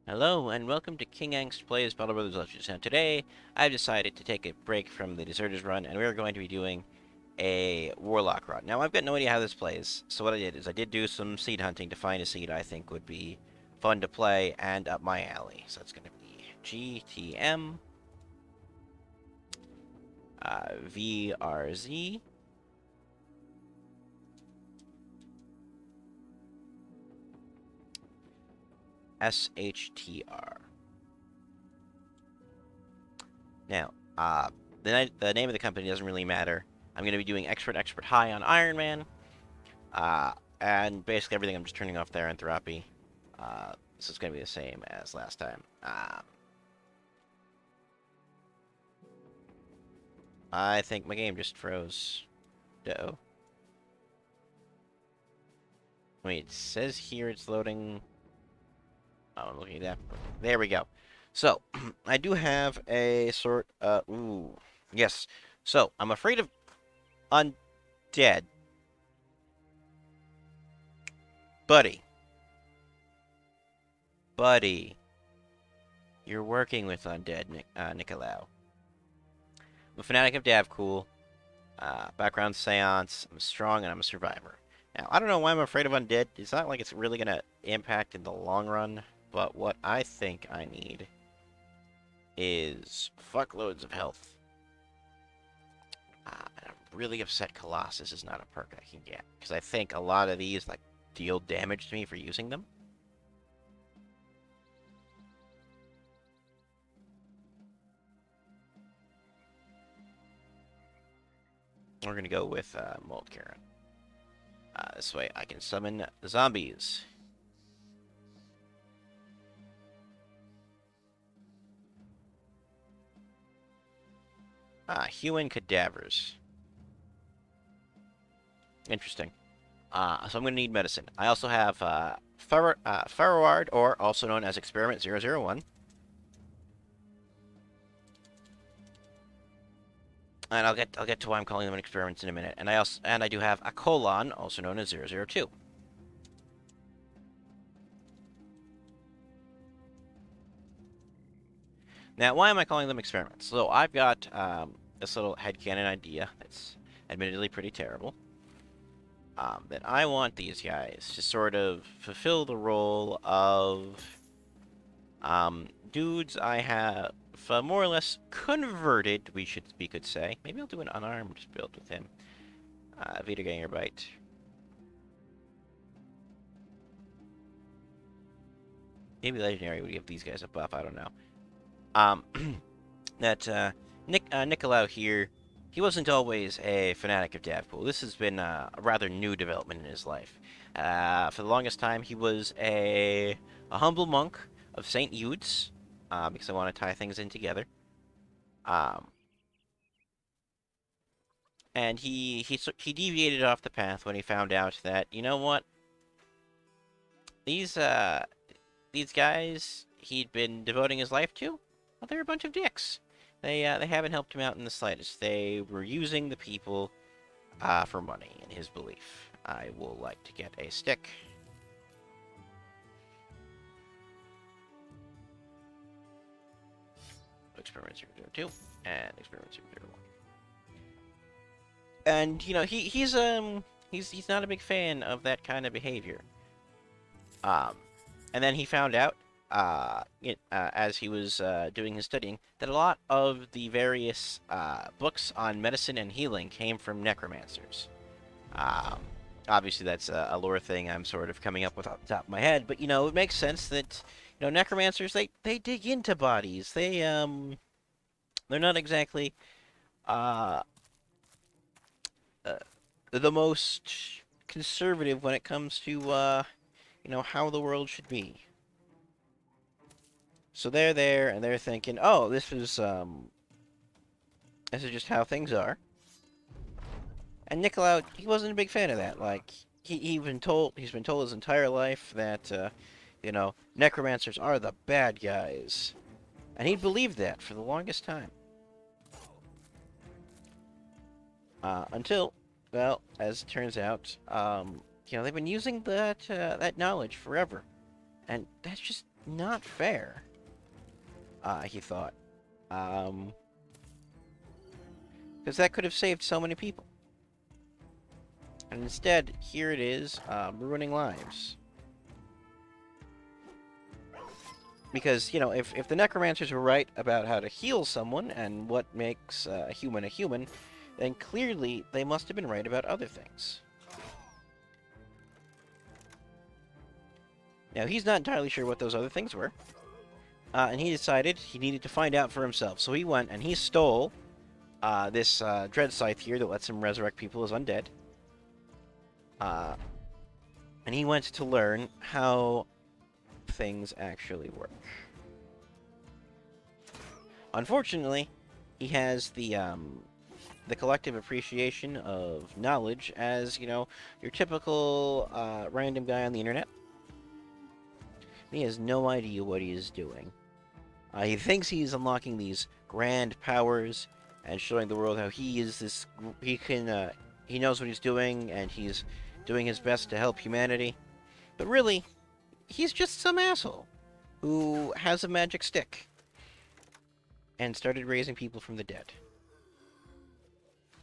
Hello, and welcome to Kingagnst Plays Battle Brothers Legends. Now, today, I've decided to take a break from the Deserters run, and we're going to be doing a Warlock run. Now, I've got no idea how this plays, so what I did is I did do some seed hunting to find a seed I think would be fun to play and up my alley. So it's going to be GTM, VRZ, SHTR. Now, the name of the company doesn't really matter. I'm going to be doing Expert High on Iron Man. And basically everything I'm just turning off their entropy. This is going to be the same as last time. I think my game just froze. Uh-oh. Wait, it says here it's loading. Oh, I'm looking at that. There we go. So, I do have a sort ooh. Yes. So, I'm afraid of undead. Buddy. Buddy. You're working with undead, Nicolau. I'm a fanatic of Davcool. Background seance. I'm strong and I'm a survivor. Now, I don't know why I'm afraid of undead. It's not like it's really going to impact in the long run. But what I think I need is fuckloads of health. And I'm really upset Colossus is not a perk I can get. Because I think a lot of these like deal damage to me for using them. We're going to go with Mold Karen. This way I can summon zombies. Human cadavers. Interesting. So I'm going to need medicine. I also have Farroard, or also known as Experiment 001. And I'll get to why I'm calling them experiments in a minute. And I do have a colon, also known as 002. Now, why am I calling them experiments? So I've got this little headcanon idea that's admittedly pretty terrible. That I want these guys to sort of fulfill the role of dudes I have more or less converted, we could say. Maybe I'll do an unarmed build with him. Vita Gangerbite. Maybe Legendary would give these guys a buff, I don't know. Nicolau here, he wasn't always a fanatic of Davpool. This has been a rather new development in his life. For the longest time, he was a humble monk of St. Eudes, because I want to tie things in together. Um, and he deviated off the path when he found out that, you know what, these these guys he'd been devoting his life to, well, they're a bunch of dicks. They haven't helped him out in the slightest. They were using the people for money, in his belief. I will like to get a stick. Experiment 002 and Experiment 001. And you know he's not a big fan of that kind of behavior. Um, and then he found out as he was doing his studying, that a lot of the various books on medicine and healing came from necromancers. Um, Obviously, that's a lore thing I'm sort of coming up with off the top of my head, but you know, it makes sense that necromancers they dig into bodies. They're not exactly uh, uh the most conservative when it comes to how the world should be. So they're there and they're thinking, oh, this is just how things are. And Nicolau, he wasn't a big fan of that. Like he's been told his entire life that necromancers are the bad guys, and he believed that for the longest time. Until, well, as it turns out, they've been using that knowledge forever, and not fair, he thought. Because that could have saved so many people. And instead, here it is, ruining lives. Because, you know, if the necromancers were right about how to heal someone and what makes a human, then clearly they must have been right about other things. Now, he's not entirely sure what those other things were. And he decided he needed to find out for himself. So he went and he stole this dread scythe here that lets him resurrect people as undead. And he went to learn how things actually work. Unfortunately, he has the collective appreciation of knowledge as, you know, your typical random guy on the internet. He has no idea what he is doing. He thinks he's unlocking these grand powers and showing the world how he is this. He knows what he's doing and he's doing his best to help humanity. But really, he's just some asshole who has a magic stick and started raising people from the dead.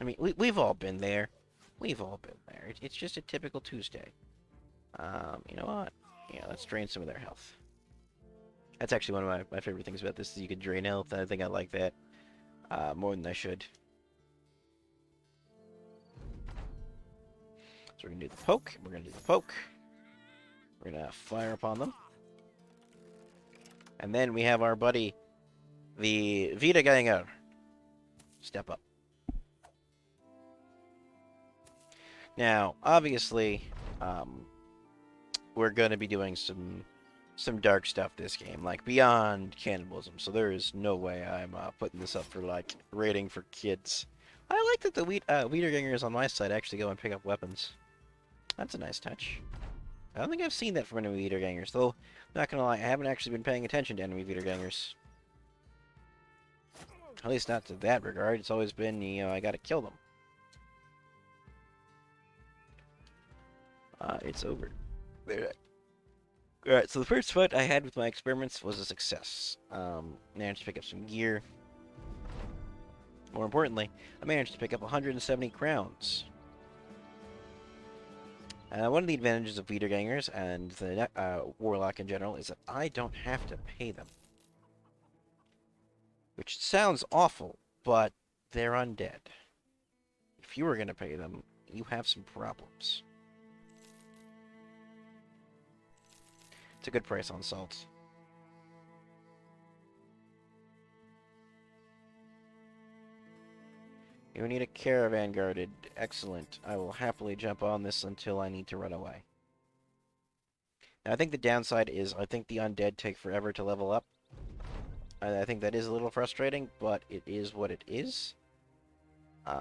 I mean, we've all been there. We've all been there. It's just a typical Tuesday. You know what? Yeah, let's drain some of their health. That's actually one of my favorite things about this, is you can drain health, and I think I like that more than I should. So we're going to do the poke. We're going to do the poke. We're going to fire upon them. And then we have our buddy, the Wiedergänger. Step up. Now, obviously, we're going to be doing some dark stuff this game, like beyond cannibalism, so there is no way I'm putting this up for, like, rating for kids. I like that the Wiedergängers on my side actually go and pick up weapons. That's a nice touch. I don't think I've seen that from enemy Wiedergängers, though, not gonna lie, I haven't actually been paying attention to enemy Wiedergängers. At least not to that regard. It's always been, you know, I gotta kill them. It's over. There. Alright, so the first fight I had with my experiments was a success. Managed to pick up some gear. More importantly, I managed to pick up 170 crowns. One of the advantages of Wiedergängers and the Warlock in general is that I don't have to pay them. Which sounds awful, but they're undead. If you were going to pay them, you have some problems. It's a good price on salt. You need a caravan guarded. Excellent. I will happily jump on this until I need to run away. Now, I think the downside is I think the undead take forever to level up. I think that is a little frustrating, but it is what it is. You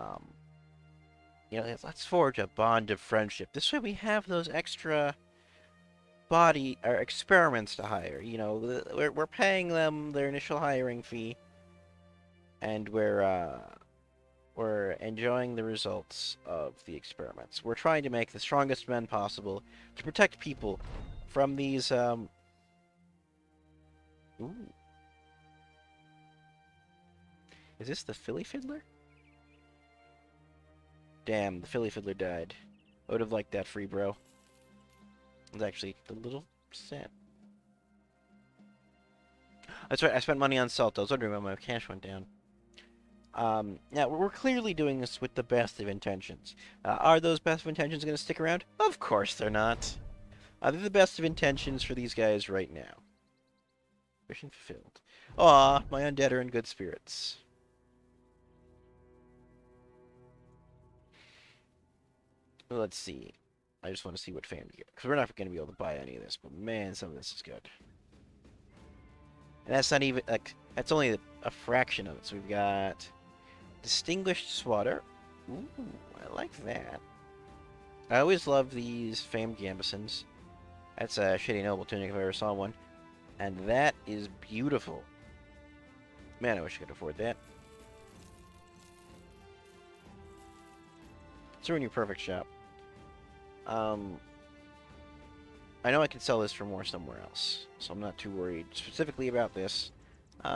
know, let's forge a bond of friendship. This way we have those extra body or experiments to hire. You know, we're paying them their initial hiring fee, and we're enjoying the results of the experiments. We're trying to make the strongest men possible to protect people from these Ooh. Is this the Philly Fiddler? Damn, the Philly Fiddler died. I would have liked that free bro. It was actually a little sad. That's right, I spent money on salt. I was wondering why my cash went down. Now, we're clearly doing this with the best of intentions. Are those best of intentions going to stick around? Of course they're not. They're the best of intentions for these guys right now. Mission fulfilled. Aw, my undead are in good spirits. Let's see. I just want to see what fam you get. Because we're not going to be able to buy any of this. But man, some of this is good. And that's not even, like, that's only a fraction of it. So we've got Distinguished Swatter. Ooh, I like that. I always love these famed gambesons. That's a shitty noble tunic if I ever saw one. And that is beautiful. Man, I wish I could afford that. Let's ruin your perfect shop. I know I can sell this for more somewhere else, so I'm not too worried specifically about this.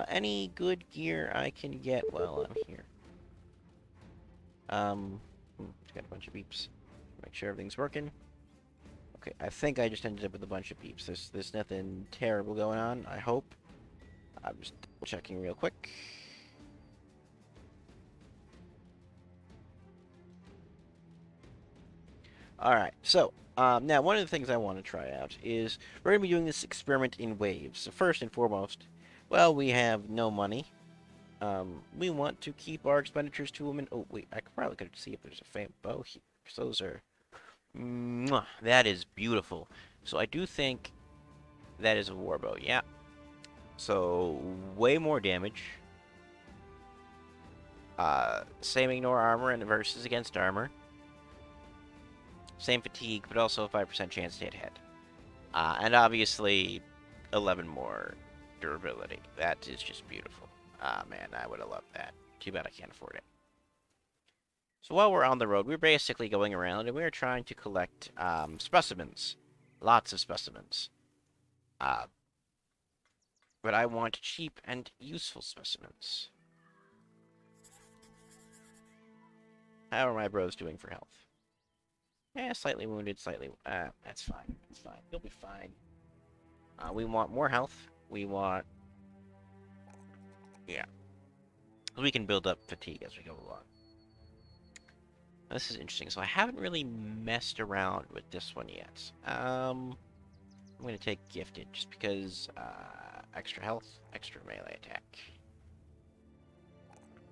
Any good gear I can get while I'm here? It's got a bunch of beeps. Make sure everything's working. Okay, I think I just ended up with a bunch of beeps. There's nothing terrible going on, I hope. I'm just double checking real quick. Alright, so, now one of the things I want to try out is we're going to be doing this experiment in waves. So first and foremost, well, we have no money. We want to keep our expenditures to a minimum. Oh, wait, I probably could see if there's a faint bow here. Because those are... Mwah, that is beautiful. So I do think that is a warbow, yeah. So, way more damage. Same ignore armor and versus against armor. Same fatigue, but also a 5% chance to hit head. And obviously, 11 more durability. That is just beautiful. Man, I would have loved that. Too bad I can't afford it. So while we're on the road, we're basically going around and we're trying to collect specimens. Lots of specimens. But I want cheap and useful specimens. How are my bros doing for health? Yeah, slightly wounded, slightly... that's fine. That's fine. You'll be fine. We want more health. We want... Yeah. We can build up fatigue as we go along. This is interesting. So I haven't really messed around with this one yet. I'm going to take Gifted, just because extra health, extra melee attack.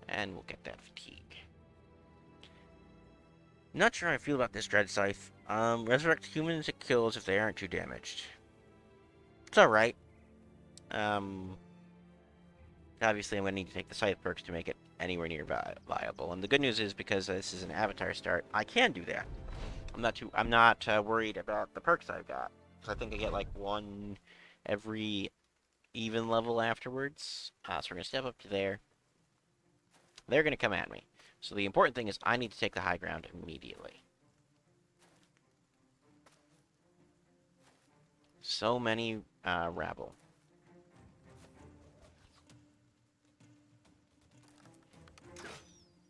And we'll get that fatigue. Not sure how I feel about this Dread Scythe. Resurrect humans it kills if they aren't too damaged. It's alright. Obviously I'm going to need to take the Scythe perks to make it anywhere near viable. And the good news is, because this is an avatar start, I can do that. I'm not worried about the perks I've got. Because I think I get like one every even level afterwards. So we're going to step up to there. They're going to come at me. So the important thing is I need to take the high ground immediately. So many rabble.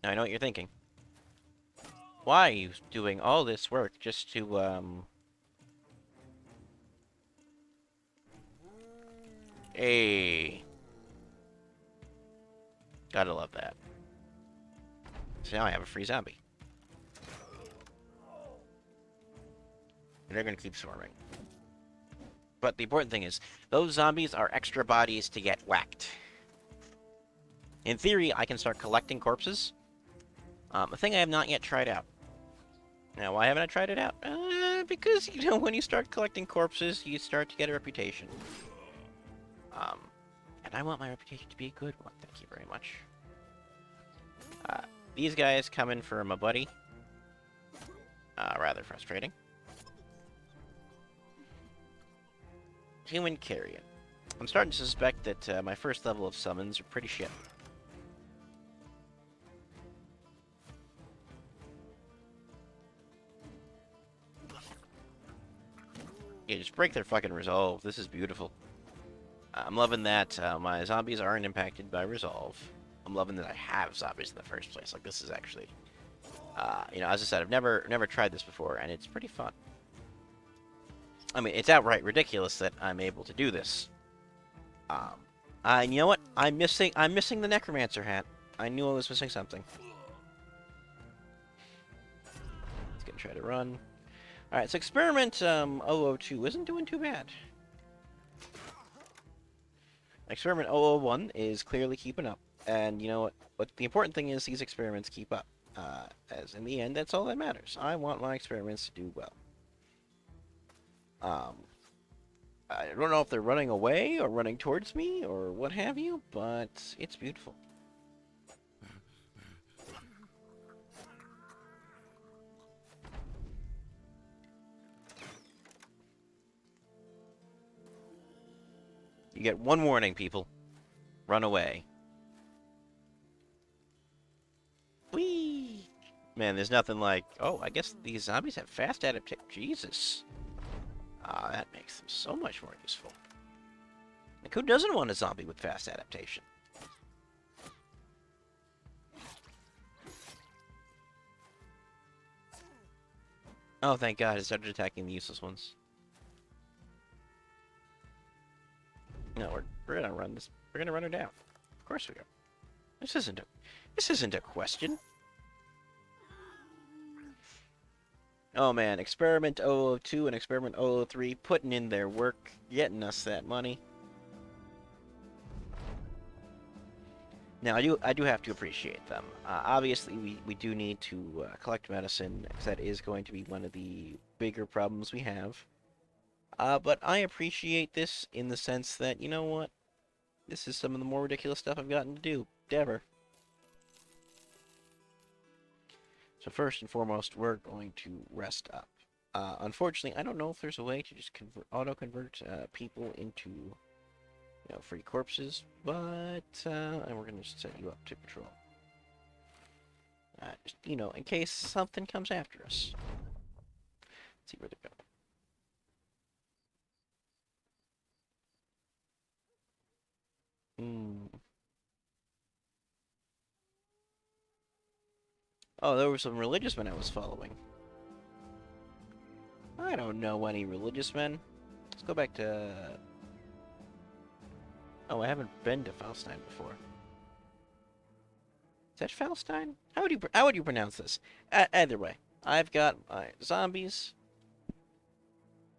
Now I know what you're thinking. Why are you doing all this work just to, Hey. Gotta love that. So now I have a free zombie. And they're gonna keep swarming. But the important thing is, those zombies are extra bodies to get whacked. In theory, I can start collecting corpses. A thing I have not yet tried out. Now, why haven't I tried it out? Because, you know, when you start collecting corpses, you start to get a reputation. And I want my reputation to be a good one. Thank you very much. These guys coming for my buddy. Rather frustrating. Human Carrion. I'm starting to suspect that my first level of summons are pretty shit. Yeah, just break their fucking resolve. This is beautiful. I'm loving that my zombies aren't impacted by resolve. I'm loving that I have zombies in the first place. Like, this is actually... you know, as I said, I've never tried this before, and it's pretty fun. I mean, it's outright ridiculous that I'm able to do this. And you know what? I'm missing the Necromancer hat. I knew I was missing something. He's gonna try to run. Alright, so Experiment 002 isn't doing too bad. Experiment 001 is clearly keeping up. And you know what? But the important thing is these experiments keep up. As in the end, that's all that matters. I want my experiments to do well. I don't know if they're running away or running towards me or what have you, but it's beautiful. You get one warning, people. Run away. Whee! Man, there's nothing like... Oh, I guess these zombies have fast adaptation. Jesus. Ah, that makes them so much more useful. Like, who doesn't want a zombie with fast adaptation? Oh, thank God, it started attacking the useless ones. No, we're gonna run this. We're gonna run her down. Of course we are. This isn't a question. Oh man, Experiment 002 and Experiment 003 putting in their work, getting us that money. Now I do have to appreciate them. Obviously, we do need to collect medicine, because that is going to be one of the bigger problems we have. But I appreciate this in the sense that, you know what? This is some of the more ridiculous stuff I've gotten to do ever. So first and foremost, we're going to rest up. Unfortunately, I don't know if there's a way to just auto-convert people into, free corpses, but and we're gonna just set you up to patrol. Just, in case something comes after us. Let's see where they're going. Oh, there were some religious men I was following. I don't know any religious men. Let's go back to... Oh, I haven't been to Falstein before. Is that Falstein? How would you pronounce this? Either way, I've got my zombies.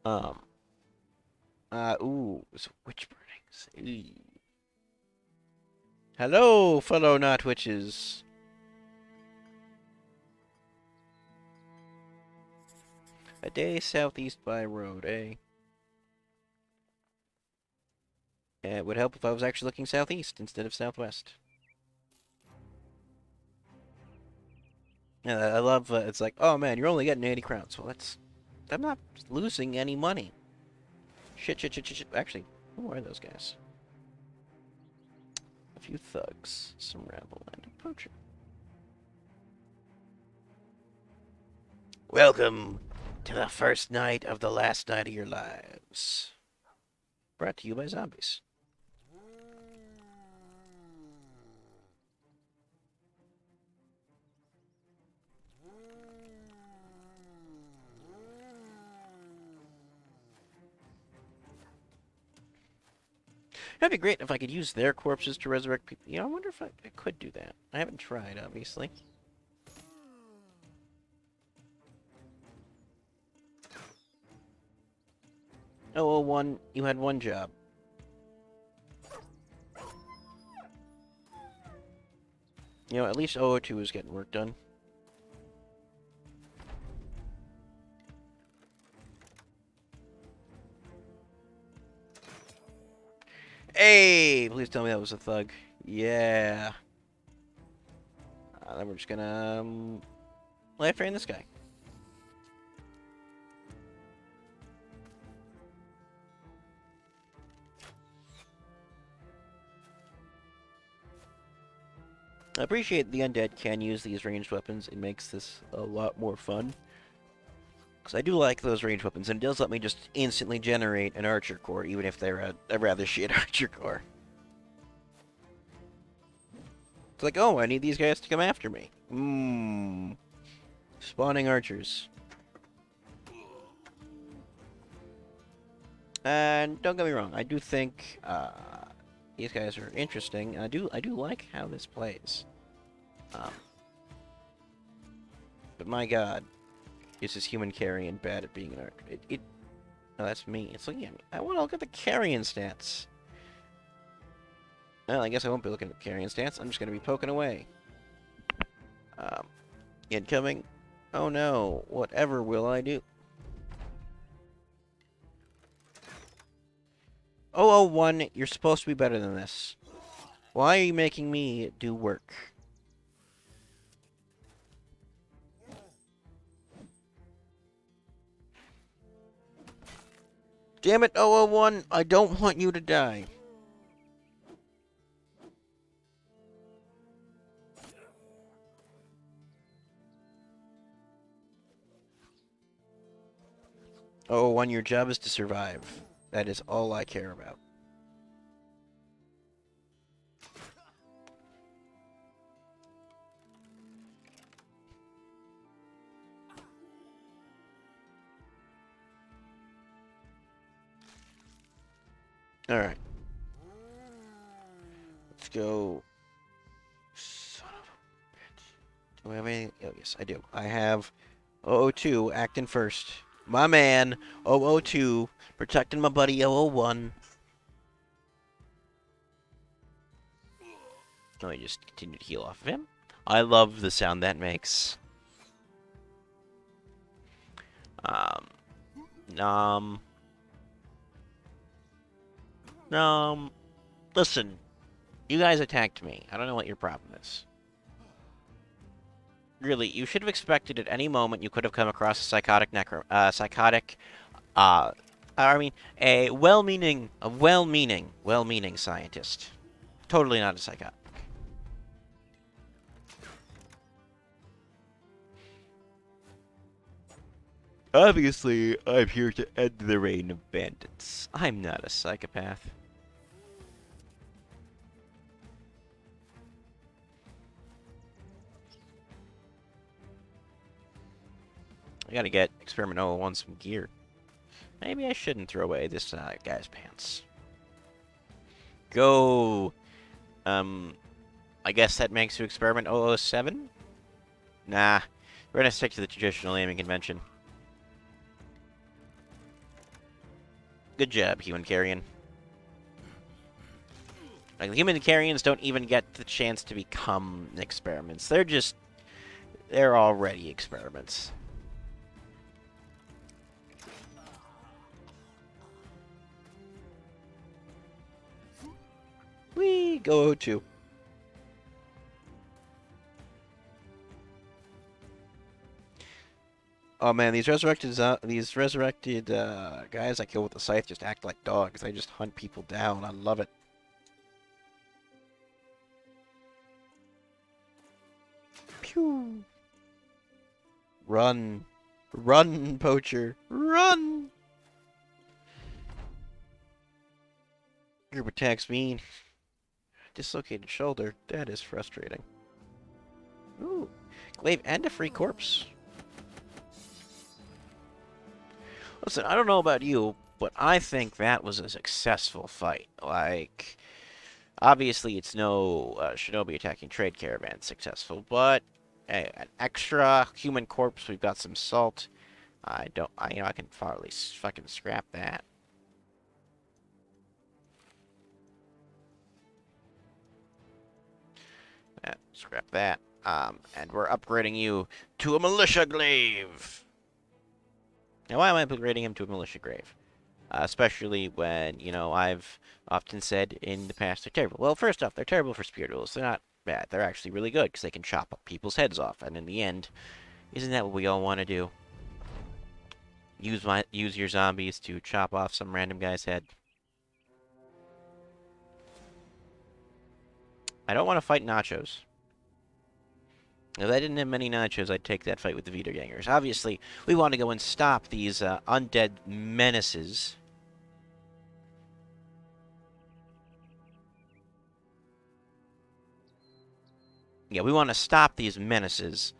Um. Ooh, it's witch burnings. Eee. Hello, fellow not witches. A day southeast by road, eh? It would help if I was actually looking southeast instead of southwest. I love, it's like, oh man, you're only getting 80 crowns. Well, I'm not losing any money. Shit. Actually, who are those guys? A few thugs, some rabble, and a poacher. Welcome to the first night of the last night of your lives. Brought to you by zombies. That'd be great if I could use their corpses to resurrect people. I wonder if I could do that. I haven't tried, obviously. Oh, well, you had one job. At least 002 is getting work done. Hey, please tell me that was a thug. Yeah. Then we're just gonna life drain this guy. I appreciate the undead can use these ranged weapons. It makes this a lot more fun. Because I do like those ranged weapons, and it does let me just instantly generate an archer core, even if they're a rather shit archer core. It's like, oh, I need these guys to come after me. Spawning archers. And don't get me wrong, I do think these guys are interesting. I do like how this plays. But my God, is this human carrion bad at being an archer? No, that's me. It's like, yeah, I want to look at the carrion stats. Well, I guess I won't be looking at the carrion stats. I'm just going to be poking away. Incoming. Oh no, whatever will I do? 001, you're supposed to be better than this. Why are you making me do work? Damn it, 001, I don't want you to die. Oh, when your job is to survive. That is all I care about. Alright. Let's go. Son of a bitch. Do I have any? Oh, yes, I do. I have 002 acting first. My man, 002, protecting my buddy 001. Oh, I just continue to heal off of him. I love the sound that makes. Um, nom, nom. Listen, you guys attacked me. I don't know what your problem is. Really, you should have expected at any moment you could have come across a uh, I mean, well-meaning scientist. Totally not a psychotic. Obviously, I'm here to end the reign of bandits. I'm not a psychopath. I gotta get Experiment 001 some gear. Maybe I shouldn't throw away this guy's pants. Go. I guess that makes you Experiment 007? Nah, we're gonna stick to the traditional naming convention. Good job, human carrion. Like, the human carrions don't even get the chance to become experiments. They're already experiments. We go to. Oh man, these resurrected guys I kill with the scythe just act like dogs. They just hunt people down. I love it. Pew! Run, run, poacher, run! Group attacks me. Dislocated shoulder. That is frustrating. Ooh, glaive and a free corpse. Listen, I don't know about you, but I think that was a successful fight. Like, obviously, it's no Shinobi attacking trade caravan successful, but hey, an extra human corpse. We've got some salt. I can probably fucking scrap that. Scrap that. And we're upgrading you to a militia glaive. Now, why am I upgrading him to a militia grave? Especially when, I've often said in the past they're terrible. Well, first off, they're terrible for spear duels. They're not bad. They're actually really good because they can chop up people's heads off. And in the end, isn't that what we all want to do? Use your zombies to chop off some random guy's head. I don't want to fight nachos. If I didn't have many nachos, I'd take that fight with the Vita Gangers. Obviously, we want to go and stop these undead menaces. Yeah, we want to stop these menaces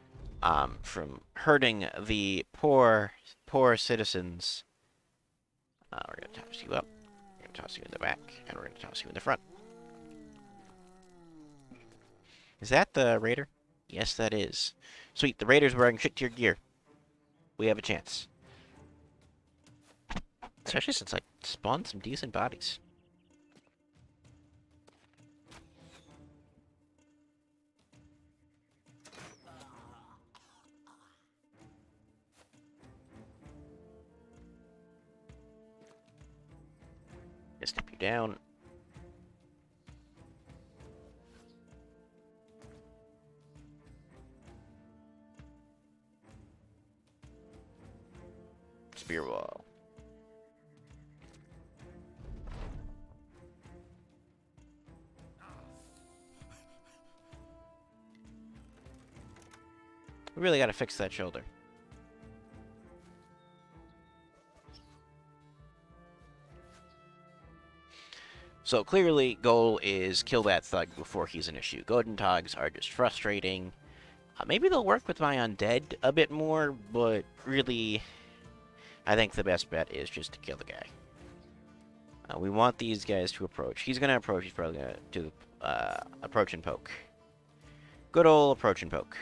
from hurting the poor citizens. We're going to toss you up. We're going to toss you in the back. And we're going to toss you in the front. Is that the raider? Yes, that is. Sweet, the raider's wearing shit-tier gear. We have a chance. Especially since I spawned some decent bodies. Just step you down. Spear wall. We really gotta fix that shoulder. So clearly, goal is kill that thug before he's an issue. Golden Togs are just frustrating. Maybe they'll work with my undead a bit more, but really, I think the best bet is just to kill the guy. We want these guys to approach. He's going to approach. He's probably going to do approach and poke. Good old approach and poke.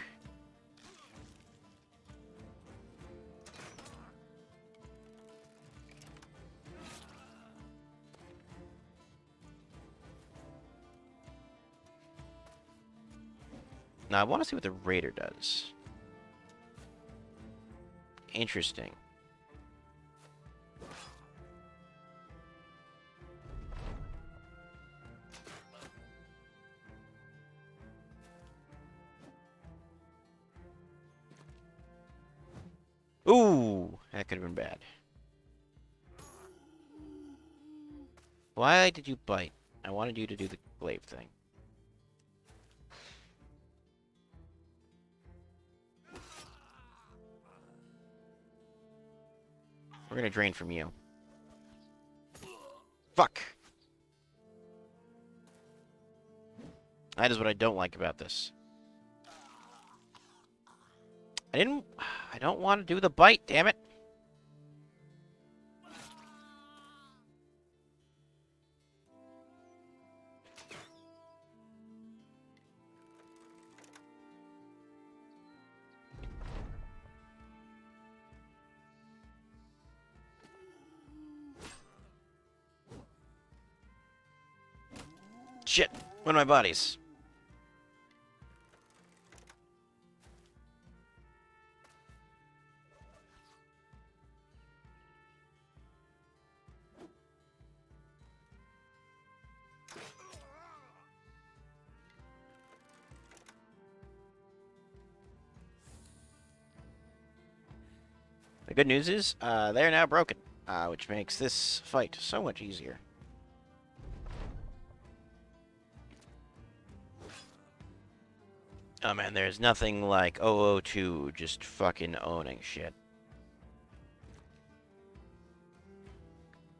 Now, I want to see what the Raider does. Interesting. Ooh, that could have been bad. Why did you bite? I wanted you to do the glaive thing. We're gonna drain from you. Fuck! That is what I don't like about this. I don't want to do the bite, damn it! Shit! One of my bodies. The good news is, they're now broken, which makes this fight so much easier. Oh man, there's nothing like 002 just fucking owning shit.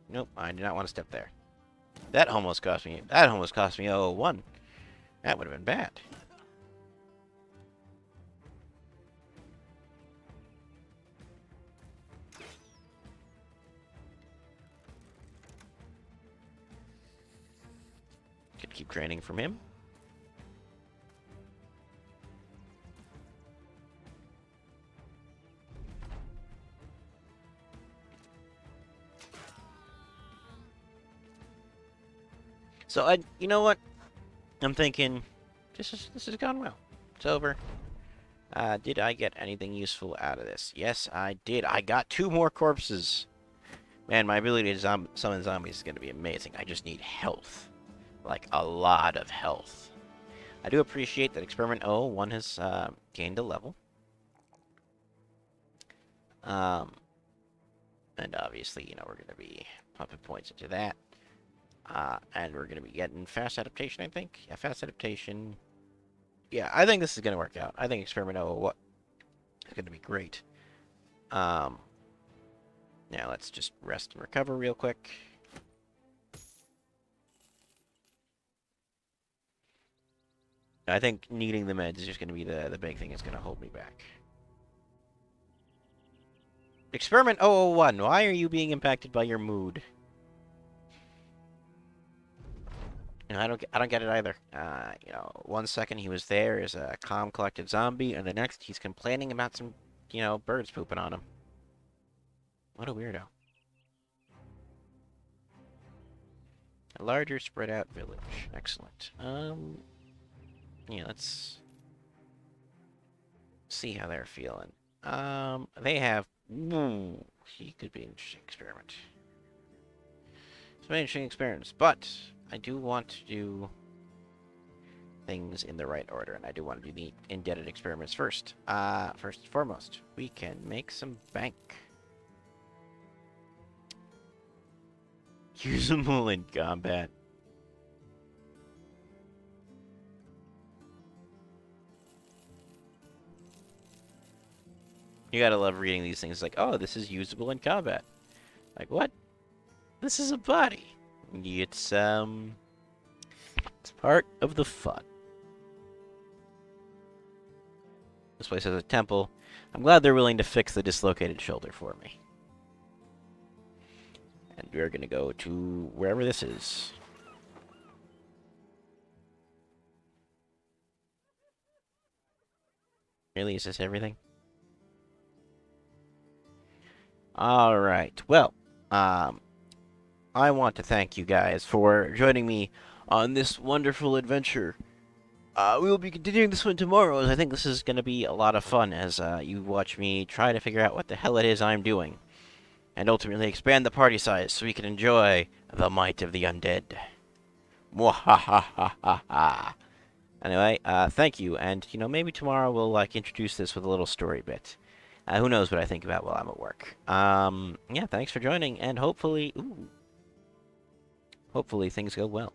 Nope, I do not want to step there. That almost cost me 001. That would have been bad. Could keep draining from him. So, you know what? I'm thinking, this has gone well. It's over. Did I get anything useful out of this? Yes, I did. I got 2 more corpses. Man, my ability to summon zombies is going to be amazing. I just need health. Like, a lot of health. I do appreciate that Experiment 001 has gained a level. And obviously, you know, we're going to be pumping points into that. And we're going to be getting fast adaptation, I think. Yeah, fast adaptation. Yeah, I think this is going to work out. I think Experiment 001 is going to be great. Now let's just rest and recover real quick. I think needing the meds is just going to be the big thing that's going to hold me back. Experiment 001, why are you being impacted by your mood? You know, I don't get it either. You know, 1 second he was there as a calm, collected zombie, and the next he's complaining about some, you know, birds pooping on him. What a weirdo. A larger, spread out village. Excellent. Yeah, let's see how they're feeling. They have... Ooh, he could be an interesting experiment. Some interesting experiments, but I do want to do things in the right order, and I do want to do the indebted experiments first. First and foremost, we can make some bank. Usable in combat. You gotta love reading these things like, oh, this is usable in combat. Like, what? This is a body. It's part of the fun. This place has a temple. I'm glad they're willing to fix the dislocated shoulder for me. And we're gonna go to wherever this is. Really, is this everything? Alright, well, I want to thank you guys for joining me on this wonderful adventure. We will be continuing this one tomorrow, as I think this is going to be a lot of fun as you watch me try to figure out what the hell it is I'm doing, and ultimately expand the party size so we can enjoy the might of the undead. Mwahahaha. Anyway, thank you, and, maybe tomorrow we'll, introduce this with a little story bit. Who knows what I think about while I'm at work. Yeah, thanks for joining, and hopefully things go well.